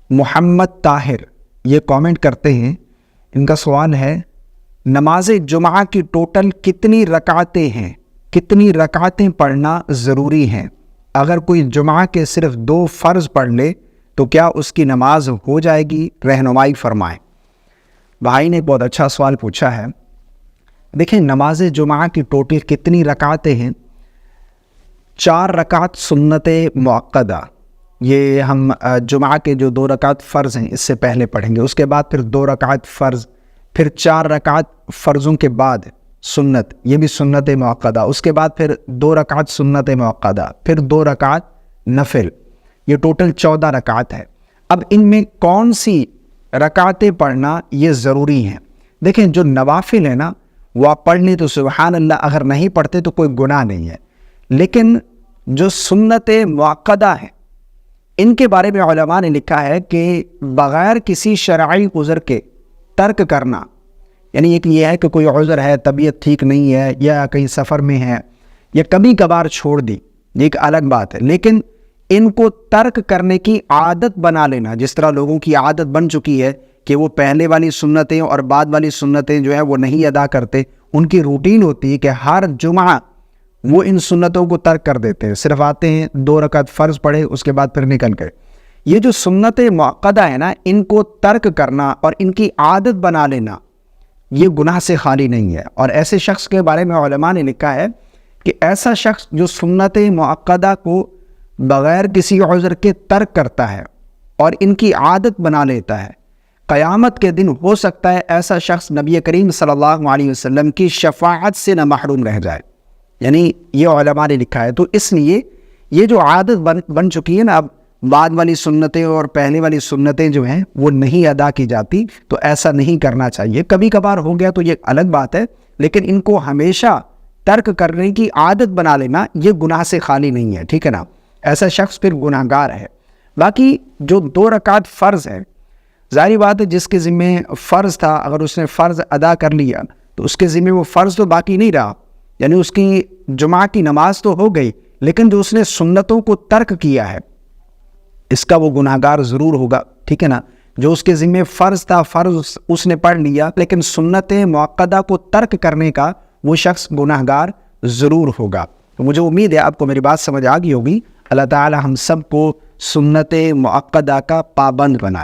محمد طاہر یہ کامنٹ کرتے ہیں، ان کا سوال ہے نماز جمعہ کی ٹوٹل کتنی رکعتیں ہیں، کتنی رکعتیں پڑھنا ضروری ہیں؟ اگر کوئی جمعہ کے صرف 2 فرض پڑھ لے تو کیا اس کی نماز ہو جائے گی؟ رہنمائی فرمائیں۔ بھائی نے ایک بہت اچھا سوال پوچھا ہے۔ دیکھیں نماز جمعہ کی ٹوٹل کتنی رکعتیں ہیں؟ 4 رکعت سنت مؤکدہ، یہ ہم جمعہ کے جو 2 رکعت فرض ہیں اس سے پہلے پڑھیں گے، اس کے بعد پھر 2 رکعت فرض، پھر 4 رکعت فرضوں کے بعد سنت، یہ بھی سنت مؤکدہ، اس کے بعد پھر 2 رکعت سنت مؤکدہ، پھر 2 رکعت نفل، یہ ٹوٹل 14 رکعت ہے۔ اب ان میں کون سی رکعتیں پڑھنا یہ ضروری ہیں؟ دیکھیں جو نوافل ہے نا وہ آپ پڑھ لیں تو سبحان اللہ، اگر نہیں پڑھتے تو کوئی گناہ نہیں ہے، لیکن جو سنت مؤکدہ ہیں ان کے بارے میں علماء نے لکھا ہے کہ بغیر کسی شرعی عذر کے ترک کرنا، یعنی ایک یہ ہے کہ کوئی عذر ہے، طبیعت ٹھیک نہیں ہے یا کہیں سفر میں ہے یا کبھی کبھار چھوڑ دی، یہ ایک الگ بات ہے، لیکن ان کو ترک کرنے کی عادت بنا لینا، جس طرح لوگوں کی عادت بن چکی ہے کہ وہ پہلے والی سنتیں اور بعد والی سنتیں جو ہے وہ نہیں ادا کرتے، ان کی روٹین ہوتی ہے کہ ہر جمعہ وہ ان سنتوں کو ترک کر دیتے ہیں، صرف آتے ہیں 2 رکعت فرض پڑھے اس کے بعد پھر نکل گئے۔ یہ جو سنت مؤکدہ ہے نا ان کو ترک کرنا اور ان کی عادت بنا لینا یہ گناہ سے خالی نہیں ہے، اور ایسے شخص کے بارے میں علماء نے لکھا ہے کہ ایسا شخص جو سنت مؤکدہ کو بغیر کسی عذر کے ترک کرتا ہے اور ان کی عادت بنا لیتا ہے، قیامت کے دن ہو سکتا ہے ایسا شخص نبی کریم صلی اللہ علیہ وسلم کی شفاعت سے نہ محروم رہ جائے، یعنی یہ علماء نے لکھا ہے۔ تو اس لیے یہ جو عادت بن چکی ہے نا، اب بعد والی سنتیں اور پہلے والی سنتیں جو ہیں وہ نہیں ادا کی جاتی، تو ایسا نہیں کرنا چاہیے۔ کبھی کبھار ہو گیا تو یہ الگ بات ہے، لیکن ان کو ہمیشہ ترک کرنے کی عادت بنا لینا یہ گناہ سے خالی نہیں ہے، ٹھیک ہے نا؟ ایسا شخص پھر گناہ گار ہے۔ باقی جو 2 رکعت فرض ہے، ظاہری بات ہے جس کے ذمہ فرض تھا اگر اس نے فرض ادا کر لیا تو اس کے ذمہ وہ فرض تو باقی نہیں رہا، یعنی اس کی جمعہ کی نماز تو ہو گئی، لیکن جو اس نے سنتوں کو ترک کیا ہے اس کا وہ گناہ گار ضرور ہوگا، ٹھیک ہے نا؟ جو اس کے ذمہ فرض تھا فرض اس نے پڑھ لیا، لیکن سنت مؤکدہ کو ترک کرنے کا وہ شخص گناہ گار ضرور ہوگا۔ تو مجھے امید ہے آپ کو میری بات سمجھ آ گئی ہوگی۔ اللہ تعالی ہم سب کو سنت مؤکدہ کا پابند بنائے۔